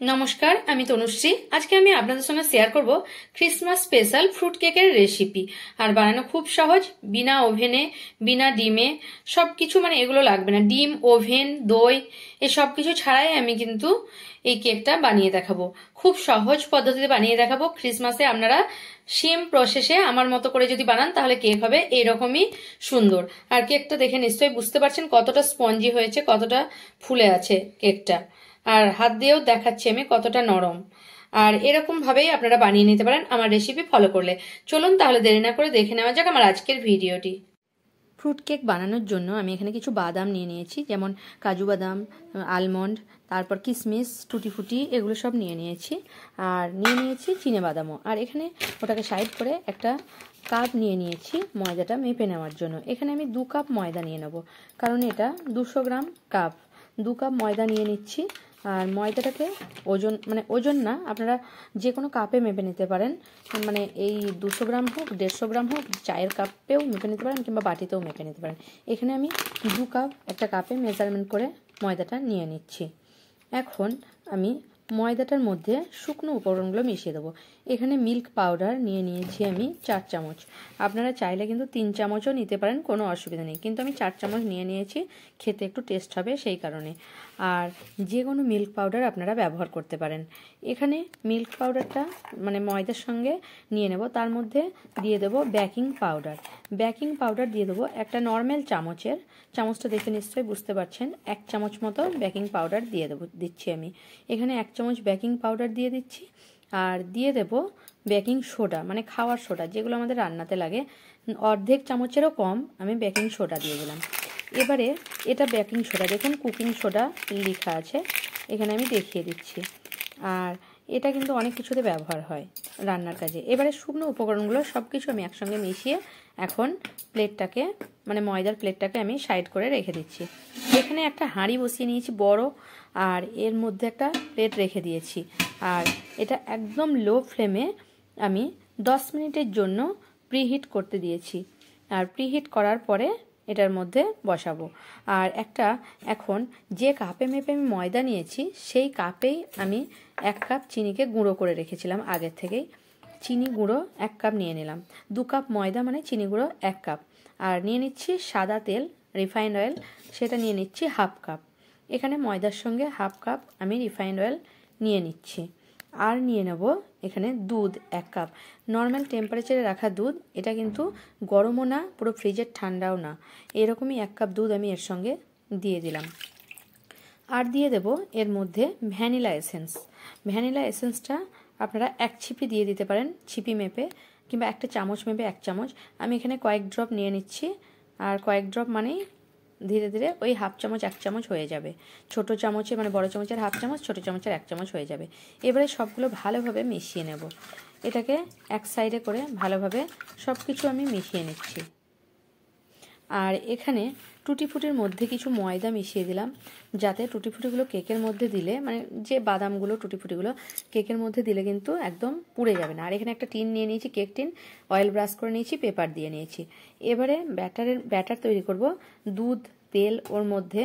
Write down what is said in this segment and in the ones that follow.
নমস্কার, আমি তনুশ্রী। আজকে আমি আপনাদের সঙ্গে শেয়ার করব ক্রিসমাস স্পেশাল ফ্রুট কেকের রেসিপি। আর বানানো খুব সহজ, বিনা ওভেনে, বিনা ডিমে, সবকিছু মানে এগুলো লাগবে না, ডিম, ওভেন, দই, এই সব কিছু ছাড়াই আমি কিন্তু এই কেকটা বানিয়ে দেখাবো। খুব সহজ পদ্ধতিতে বানিয়ে দেখাবো। ক্রিসমাসে আপনারা সেম প্রসেসে আমার মতো করে যদি বানান তাহলে কেক হবে এইরকমই সুন্দর। আর কেকটা দেখে নিশ্চয়ই বুঝতে পারছেন কতটা স্পঞ্জি হয়েছে, কতটা ফুলে আছে কেকটা। আর হাত দিয়েও দেখাচ্ছি আমি কতটা নরম। আর এরকম ভাবেই আপনারা বানিয়ে নিতে পারেন আমার রেসিপি ফলো করলে। চলুন তাহলে দেরি না করে দেখে নেওয়া যাক আমার আজকের ভিডিওটি। ফ্রুট কেক বানানোর জন্য আমি এখানে কিছু বাদাম নিয়ে নিয়েছি, যেমন কাজু বাদাম, আলমন্ড, তারপর কিশমিশ, টুটি ফুটি, এগুলো সব নিয়ে নিয়েছি। আর নিয়ে নিয়েছি চিনে বাদামও। আর এখানে ওটাকে সাইড করে একটা কাপ নিয়ে নিয়েছি ময়দাটা মেপে নেওয়ার জন্য। এখানে আমি 2 কাপ ময়দা নিয়ে নেব, কারণ এটা 200 গ্রাম কাপ। 2 কাপ ময়দা নিয়ে নিচ্ছি। আর ময়দাটাকে ওজন না, আপনারা যে কোনো কাপে মেপে নিতে পারেন। মানে এই 200 গ্রাম হোক, 150 গ্রাম হোক, চায়ের কাপেও মেপে নিতে পারেন কিংবা বাটিতেও মেপে নিতে পারেন। এখানে আমি 2 কাপ একটা কাপে মেজারমেন্ট করে ময়দাটা নিয়ে নিচ্ছি। এখন আমি ময়দাটার মধ্যে শুকনো উপকরণগুলো মিশিয়ে দেবো। এখানে মিল্ক পাউডার নিয়ে নিয়েছি আমি 4 চামচ। আপনারা চাইলে কিন্তু 3 চামচও নিতে পারেন, কোনো অসুবিধা নেই, কিন্তু আমি 4 চামচ নিয়ে নিয়েছি, খেতে একটু টেস্ট হবে সেই কারণে। আর যে কোনো মিল্ক পাউডার আপনারা ব্যবহার করতে পারেন। এখানে মিল্ক পাউডারটা মানে ময়দার সঙ্গে নিয়ে নেব, তার মধ্যে দিয়ে দেবো বেকিং পাউডার। বেকিং পাউডার দিয়ে দেবো একটা নর্মাল চামচের, চামচটা দেখে নিশ্চয়ই বুঝতে পারছেন, 1 চামচ মতো বেকিং পাউডার দিচ্ছি আমি। এখানে 1 চামচ বেকিং পাউডার দিয়ে দিচ্ছি। আর দিয়ে দেব বেকিং সোডা, মানে খাওয়ার সোডা, যেগুলো আমাদের রান্নাতে লাগে, অর্ধেক চামচেরও কম আমি বেকিং সোডা দিয়ে দিলাম। এবারে এটা বেকিং সোডা, দেখুন কুকিং সোডা লেখা আছে, এখানে আমি দেখিয়ে দিচ্ছি। আর এটা কিন্তু অনেক কিছুতে ব্যবহার হয় রান্নার কাজে। এবারে শুকনো উপকরণগুলো সব কিছু আমি একসঙ্গে মিশিয়ে এখন প্লেটটাকে মানে ময়দার প্লেটটাকে আমি সাইড করে রেখে দিচ্ছি। এখানে একটা হাঁড়ি বসিয়ে নিয়েছি বড়, আর এর মধ্যে একটা প্লেট রেখে দিয়েছি। আর এটা একদম লো ফ্লেমে আমি 10 মিনিটের জন্য প্রিহিট করতে দিয়েছি। আর প্রিহিট করার পরে এটার মধ্যে বসাবো। আর এখন যে কাপে মেপে আমি ময়দা নিয়েছি সেই কাপেই আমি 1 কাপ চিনিকে গুঁড়ো করে রেখেছিলাম আগের থেকেই। চিনি গুঁড়ো 1 কাপ নিয়ে নিলাম। 2 কাপ ময়দা মানে চিনি গুঁড়ো 1 কাপ। আর নিয়ে নিচ্ছি সাদা তেল, রিফাইন্ড অয়েল, সেটা নিয়ে নিচ্ছি 1/2 কাপ। এখানে ময়দার সঙ্গে 1/2 কাপ আমি রিফাইন্ড অয়েল নিয়ে নিচ্ছি। আর নিয়ে নেব এখানে দুধ 1 কাপ, নর্মাল টেম্পারেচারে রাখা দুধ, এটা কিন্তু গরমও না পুরো ফ্রিজের ঠান্ডাও না, এরকমই 1 কাপ দুধ আমি এর সঙ্গে দিয়ে দিলাম। আর দিয়ে দেব এর মধ্যে ভ্যানিলা এসেন্স। ভ্যানিলা এসেন্সটা আপনারা 1 ছিপি দিয়ে দিতে পারেন, ছিপি মেপে, কিংবা একটা চামচ মেপে 1 চামচ। আমি এখানে কয়েক ড্রপ নিয়ে নিচ্ছি। আর কয়েক ড্রপ মানেই ধীরে ধীরে ওই 1/2 চামচ 1 চামচ হয়ে যাবে। ছোট চামচে মানে বড় চামচের 1/2 চামচ, ছোট চামচের 1 চামচ হয়ে যাবে। এবারে সবগুলো ভালোভাবে মিশিয়ে নেব। এটাকে এক সাইডে করে ভালোভাবে সব কিছু আমি মিশিয়ে নিচ্ছি। আর এখানে টুটি ফুটির মধ্যে কিছু ময়দা মিশিয়ে দিলাম, যাতে টুটি ফুটিগুলো কেকের মধ্যে দিলে, মানে যে বাদামগুলো টুটি ফুটিগুলো কেকের মধ্যে দিলে কিন্তু একদম পুড়ে যাবে না। আর এখানে একটা টিন নিয়ে নিয়েছি, কেক টিন, অয়েল ব্রাশ করে নিয়েছি, পেপার দিয়ে নিয়েছি। এবারে ব্যাটার তৈরি করব। দুধ, তেল ওর মধ্যে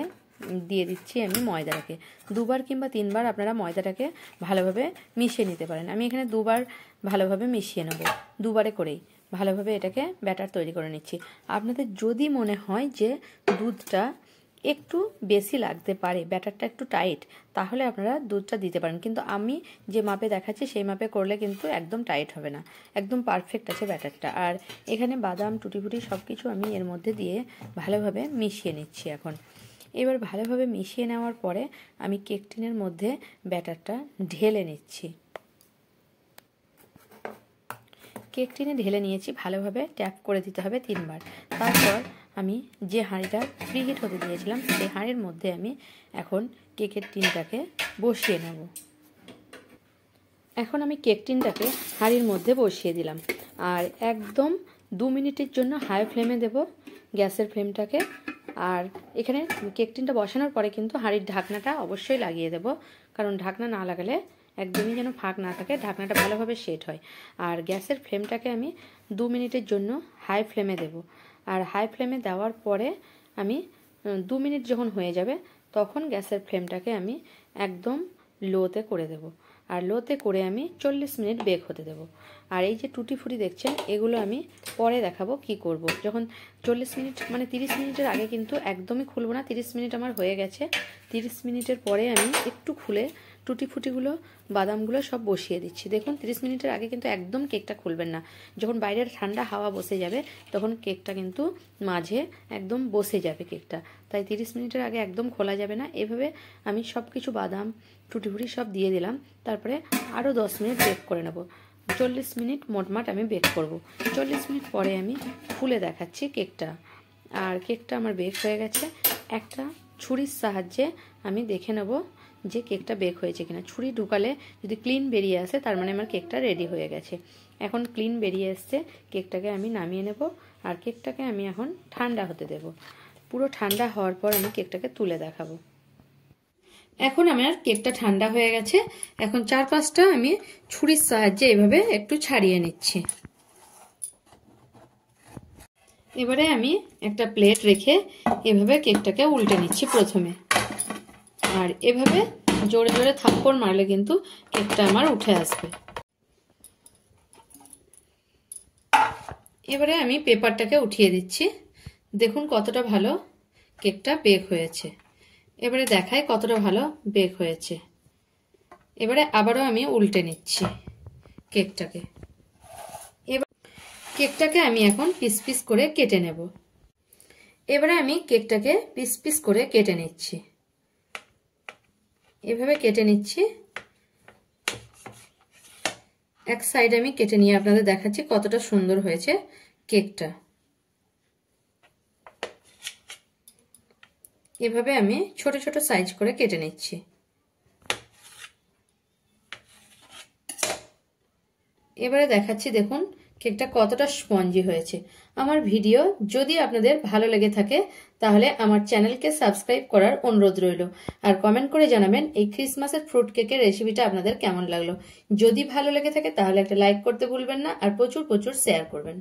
দিয়ে দিচ্ছি আমি ময়দাটাকে। 2 বার কিংবা 3 বার আপনারা ময়দাটাকে ভালোভাবে মিশিয়ে নিতে পারেন। আমি এখানে 2 বার ভালোভাবে মিশিয়ে নেব, 2 বারে করেই ভালোভাবে এটাকে ব্যাটার তৈরি করে নিচ্ছি। আপনাদের যদি মনে হয় যে দুধটা একটু বেশি লাগতে পারে, ব্যাটারটা একটু টাইট, তাহলে আপনারা দুধটা দিতে পারেন, কিন্তু আমি যে মাপে দেখাচ্ছি সেই মাপে করলে কিন্তু একদম টাইট হবে না, একদম পারফেক্ট আছে ব্যাটারটা। আর এখানে বাদাম, টুটি ফুটি সব কিছু আমি এর মধ্যে দিয়ে ভালোভাবে মিশিয়ে নিচ্ছি। এবার ভালোভাবে মিশিয়ে নেওয়ার পরে আমি কেক টিনের মধ্যে ব্যাটারটা ঢেলে নিচ্ছি। কেক টিনে ঢেলে নিয়েছি, ভালোভাবে ট্যাপ করে দিতে হবে 3 বার। তারপর আমি যে হাঁড়িটা প্রিহিট হতে দিয়েছিলাম সেই হাঁড়ির মধ্যে আমি এখন কেকের টিনটাকে বসিয়ে নেব। এখন আমি কেক টিনটাকে হাঁড়ির মধ্যে বসিয়ে দিলাম। আর একদম 2 মিনিটের জন্য হাই ফ্লেমে দেব গ্যাসের ফ্লেমটাকে। আর এখানে কেক টিনটা বসানোর পরে কিন্তু হাঁড়ির ঢাকনাটা অবশ্যই লাগিয়ে দেব, কারণ ঢাকনা না লাগালে একদমই যেন ফাঁক না থাকে, ঢাকনাটা ভালোভাবে সেট হয়। আর গ্যাসের ফ্লেমটাকে আমি 2 মিনিটের জন্য হাই ফ্লেমে দেব। আর হাই ফ্লেমে দেওয়ার পরে আমি 2 মিনিট যখন হয়ে যাবে তখন গ্যাসের ফ্লেমটাকে আমি একদম লোতে করে দেব। আর লোতে করে আমি 40 মিনিট বেক হতে দেব। আর এই যে টুটি ফুটি দেখছেন এগুলো আমি পরে দেখাবো কি করব। যখন 40 মিনিট মানে 30 মিনিটের আগে কিন্তু একদমই খুলবো না। 30 মিনিট আমার হয়ে গেছে। 30 মিনিটের পরে আমি একটু খুলে টুটি ফুটিগুলো বাদামগুলো সব বসিয়ে দিচ্ছি। দেখুন 30 মিনিটের আগে কিন্তু একদম কেকটা খুলবেন না। যখন বাইরের ঠান্ডা হাওয়া বসে যাবে তখন কেকটা কিন্তু মাঝে একদম বসে যাবে কেকটা। তাই 30 মিনিটের আগে একদম খোলা যাবে না। এভাবে আমি সব কিছু বাদাম টুটি ফুটি সব দিয়ে দিলাম। তারপরে আরও 10 মিনিট বেক করে নেব। 40 মিনিট মোটমাট আমি বেক করব। 40 মিনিট পরে আমি খুলে দেখাচ্ছি কেকটা। আর কেকটা আমার বেক হয়ে গেছে। একটা ছুরির সাহায্যে আমি দেখে নেব যে কেকটা বেক হয়েছে কিনা। ছুরি ঢুকালে যদি ক্লিন বেরিয়ে আসে তার মানে আমার কেকটা রেডি হয়ে গেছে। এখন ক্লিন বেরিয়ে এসছে, কেকটাকে আমি নামিয়ে নেব। আর কেকটাকে আমি এখন ঠান্ডা হতে দেব। পুরো ঠান্ডা হওয়ার পর আমি কেকটাকে তুলে দেখাবো। এখন আমার কেকটা ঠান্ডা হয়ে গেছে। এখন 4-5টা আমি ছুরির সাহায্যে এভাবে একটু ছাড়িয়ে নিচ্ছি। এবারে আমি একটা প্লেট রেখে এভাবে কেকটাকে উল্টে নিচ্ছি প্রথমে। আর এভাবে জোরে জোরে থাপ্পড় মারলে কিন্তু কেকটা আমার উঠে আসবে। এবারে আমি পেপারটাকে উঠিয়ে দিচ্ছি। দেখুন কতটা ভালো কেকটা বেক হয়েছে। এবারে দেখাই কতটা ভালো বেক হয়েছে। এবারে আবারও আমি উল্টে নিচ্ছি কেকটাকে। এবার কেকটাকে আমি এখন পিস পিস করে কেটে নেব। এবারে আমি কেকটাকে পিস পিস করে কেটে নিচ্ছি। এভাবে কেটে নিচ্ছি। এক সাইড আমি কেটে নিয়ে আপনাদের দেখাচ্ছি কতটা সুন্দর হয়েছে কেকটা। এভাবে আমি ছোট ছোট সাইজ করে কেটে নিচ্ছি। এবারে দেখাচ্ছি দেখুন কেকটা কতটা স্পঞ্জি হয়েছে। আমার ভিডিও যদি আপনাদের ভালো লেগে থাকে তাহলে আমার চ্যানেলকে সাবস্ক্রাইব করার অনুরোধ রইল। আর কমেন্ট করে জানাবেন এই ক্রিসমাসের ফ্রুট কেকের রেসিপিটা আপনাদের কেমন লাগলো। যদি ভালো লেগে থাকে তাহলে একটা লাইক করতে ভুলবেন না। আর প্রচুর প্রচুর শেয়ার করবেন।